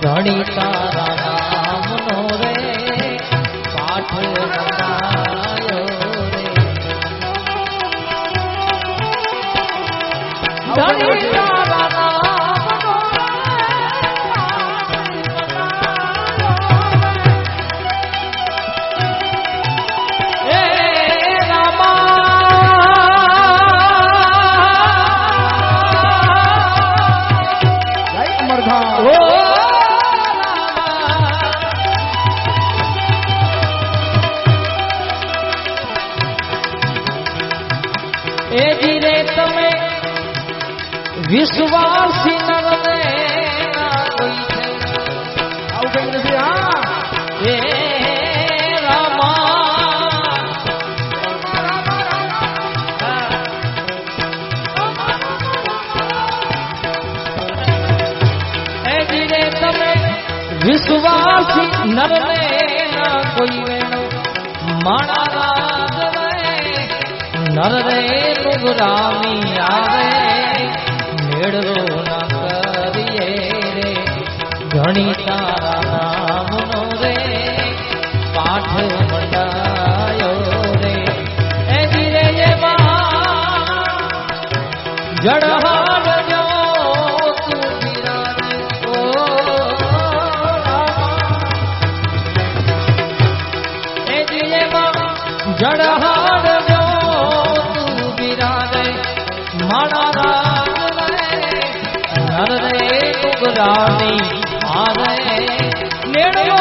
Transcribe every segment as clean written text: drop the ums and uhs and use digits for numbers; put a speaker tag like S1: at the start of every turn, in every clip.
S1: ધણી તારા નામનો રે પાઠ મંડાયો રે ધણી તારા નામનો રે વિશ્વાસી નરને કોઈ છે આવું કઈ નથી હા હે રામા એ જીરે તમે વિશ્વાસી નરને કોઈ વેણો માણા નર રે નુગરામી આવે મેળવો ના કરીએ રે ઘણી તારા નામનો રે પાઠ મંડાયો રે એ ધીરે જડહાર જો તું બિરાજે ઓ એ ધીરે જડહાર જો તું બિરાજે મારા નર રે નુગરાની આરે નેણો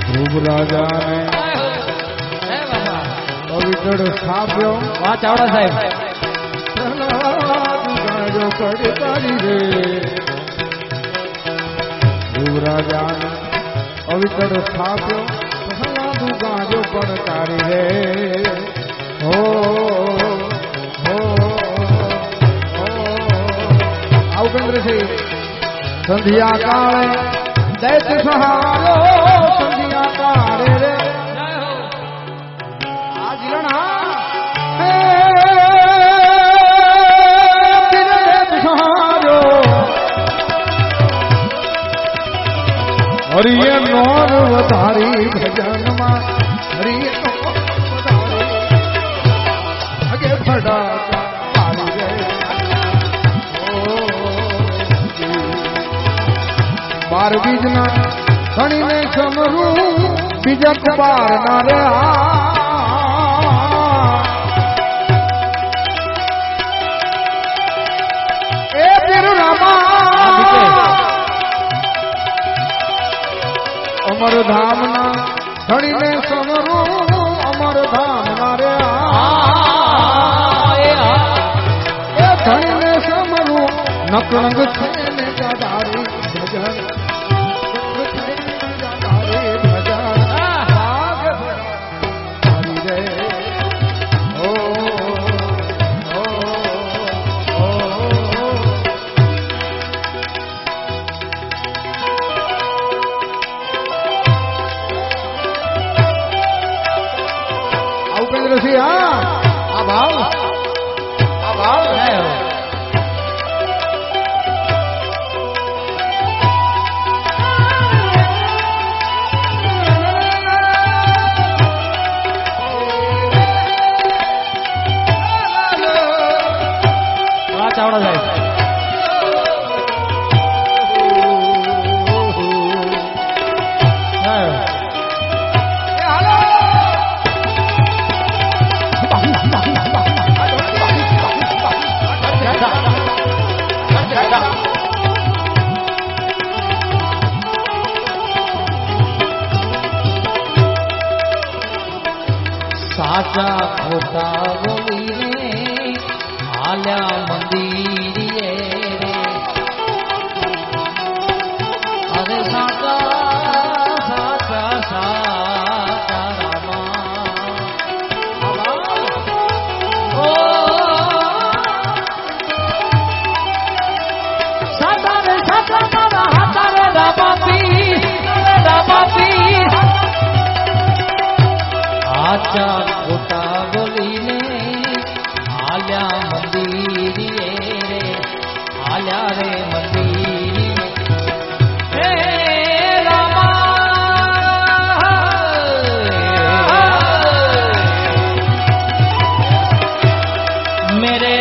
S2: ધ્રુવ રાજાને પવિત્ર સ્થાપ્યો
S1: વાહ ચાવડા સાહેબ
S2: ગાજો પડકારી રે ધ્રુવ રાજાને પવિત્ર સ્થાપ્યો ગાજો પડકારી રે હો આવગંદ્ર છે સંધ્યા કાળે દૈત્ય સહારો સંધ્યા કાળે રે આ જીરણા હે દૈત્ય સહારો હરિયે નોર વધારી ભજનમાં હરિયે નોર વધારી અગે ફડાકા પાડી રે બાર બીજના ધણીને સમરું બીજક બાર ના રે એ પીર રામા અમર ધામના ધણીને સમરું અમર ધામના રે એ ધણીને સમરું નકળંગ છે ને ગાધારી ભજન
S1: સાચા ખોટા બોલીને હાલ્યા મંદિરે રે અરે સાચા સાચા સાચા રામા ઓ સાચા રે સાચા મારા હાથા રે રામાપી આચા ખોટા બોલીને હાલ આલ્યા મંદિરે આલ્યા રે મંદિર હે રામા મેરે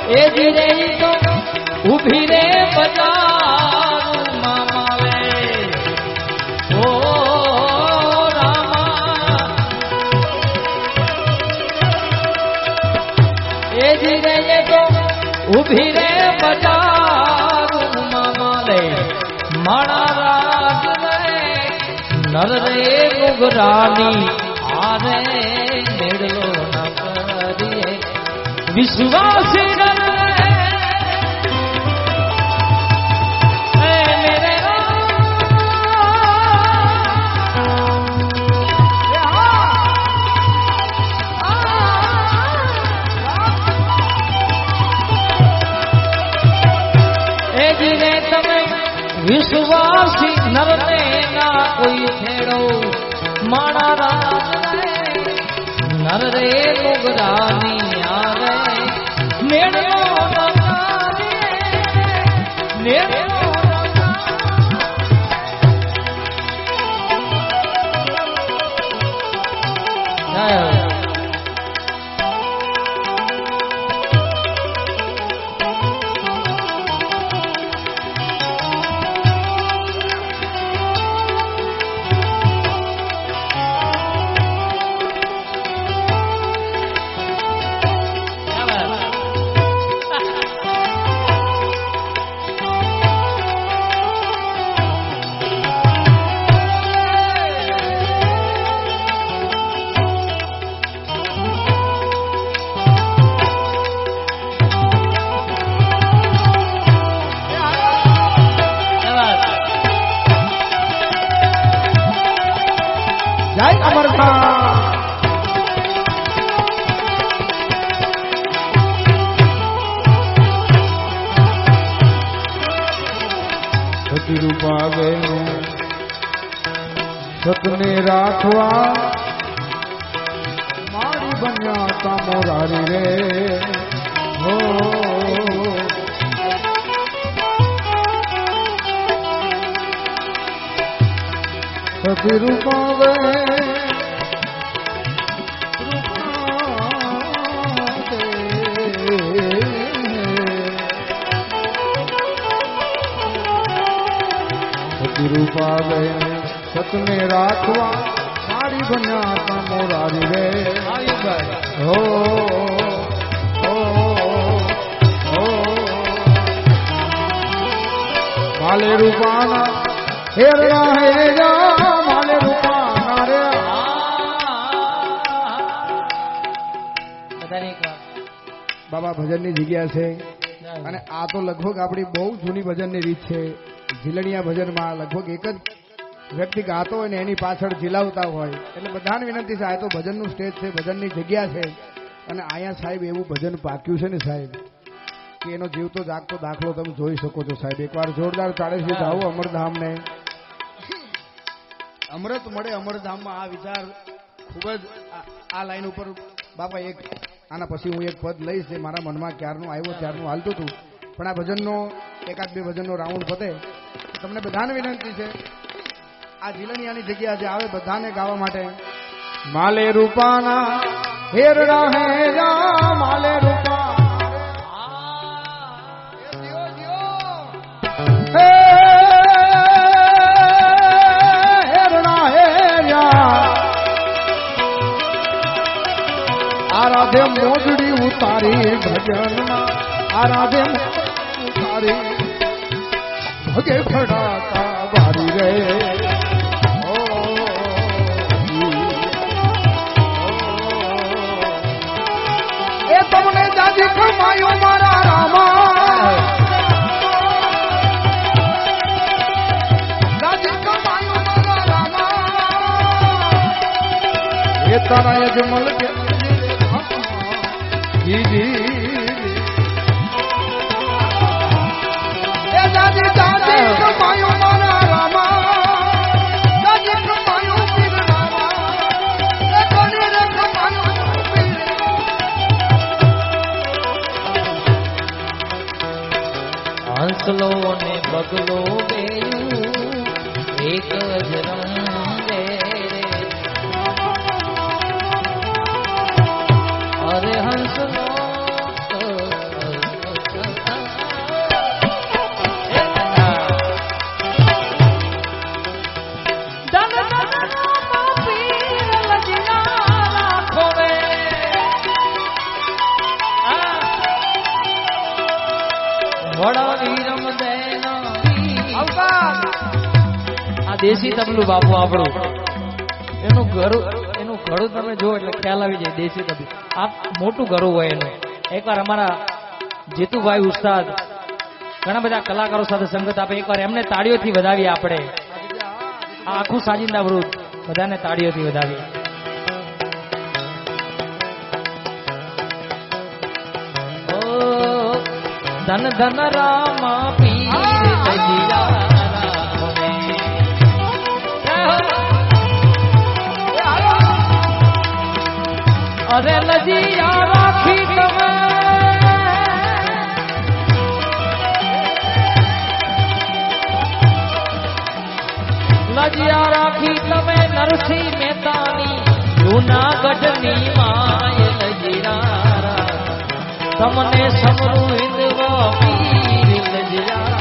S1: એ ધીરે તો ઉભી રે બજાર મામા રે ઓ રામા એ ધીરે તો ઉભી રે બજાર મામા રે માણા રાજ રે નર રે નુગરાની આરે મેળલો ના કરીએ વિશ્વાસી વિશ્વાસી નરને ના કોઈ છેડો માણા રાજ રે નર રે નુગરાની આરે મેળો મેળો
S2: રૂપાવે સતને રાખવા મારી બન્યા તા મોરારી રે હો સતી રૂપાવે રૂપાવે સતને રાખવા મારી બન્યા તા મોરારી રે હો માલે રૂપાના હેરણા હેરા માલે રૂપાના રે બાબા ભજનની જગ્યા છે અને આ તો લગભગ આપણી બહુ જૂની ભજનની રીત છે. ઝીલણિયા ભજનમાં લગભગ એક જ વ્યક્તિ ગાતો હોય ને એની પાછળ ઝીલાવતા હોય એટલે બધાને વિનંતી છે. આ તો ભજનનું સ્ટેજ છે, ભજનની જગ્યા છે અને અહીંયા સાહેબ એવું ભજન પાક્યું છે ને સાહેબ કે એનો જીવતો જાગતો દાખલો તમે જોઈ શકો છો સાહેબ. એકવાર જોરદાર તાળીથી જાઓ અમરધામને. અમૃત મળે અમરધામમાં. આ વિચાર ખૂબ જ આ લાઈન ઉપર બાપા એક આના પછી હું એક પદ લઈશ જે મારા મનમાં ક્યારનું આવ્યો ત્યારનું હાલતું હતું પણ આ ભજનનો એકાદ બે ભજનનો રાઉન્ડ પતે તમને બધાને વિનંતી છે આ ઝીલણિયાની જગ્યા જે આવે બધાને ગાવા માટે. માલે રૂપાના હેરડા હેરા માલે રૂપા હેરડા હેર્યા આરાધે મોજડી ઉતારી ભજનમાં આરાધે ઉતારી ભગે ફડાતા બારી રે એ તમને દાદી કમાયો મારા રામા દાદી કમાયો મારા રામા એ તારા યજમલ કે જીજી એ દાદી દાદી કમાયો મારા રામા દાદી કમાયો પીર રામા એ કોની રે કમાયો પીર
S1: હંસલો ને બગલો બેયું એક જ રંગે રે અરે હંસલો દેશી તબલું બાપુ આપણું એનું ઘડું તમે જો એટલે ખ્યાલ આવી જાય. દેશી તબલું આ મોટું ઘડું હોય એનું. એકવાર અમારા જીતુભાઈ ઉસ્તાદ ઘણા બધા કલાકારો સાથે સંગત આપે, એકવાર એમને તાળીઓથી વધાવીએ આપણે. આ આખું સાજિંદા વૃત બધાને તાળીઓથી વધાવીએ. ધન ધન રામા પીર લજિયા અરે લજિયા રાખી તમે લજિયા રાખી તમે નરસિંહ મહેતાની જૂનાગઢની માય લજિયા તમને સમરું હિંદવા પીર લજિયા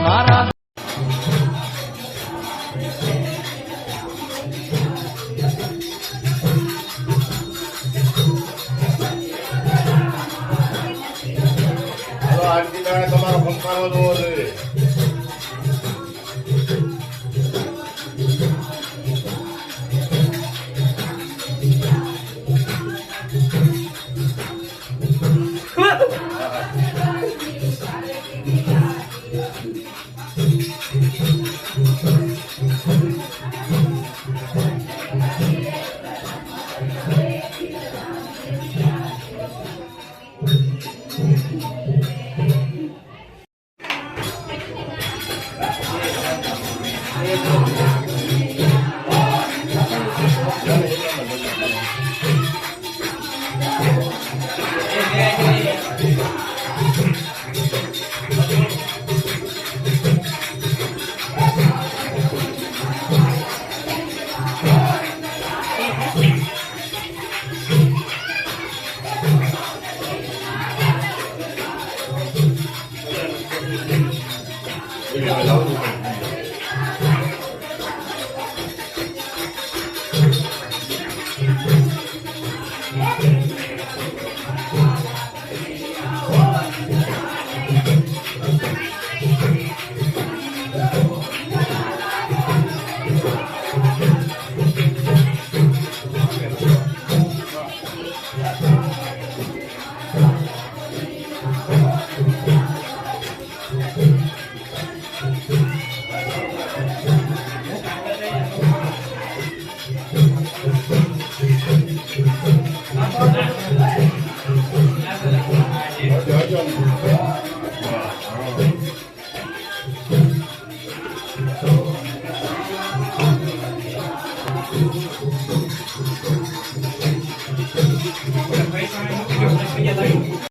S1: મારા
S3: તમારો પંખાનો જોવો જોઈએ.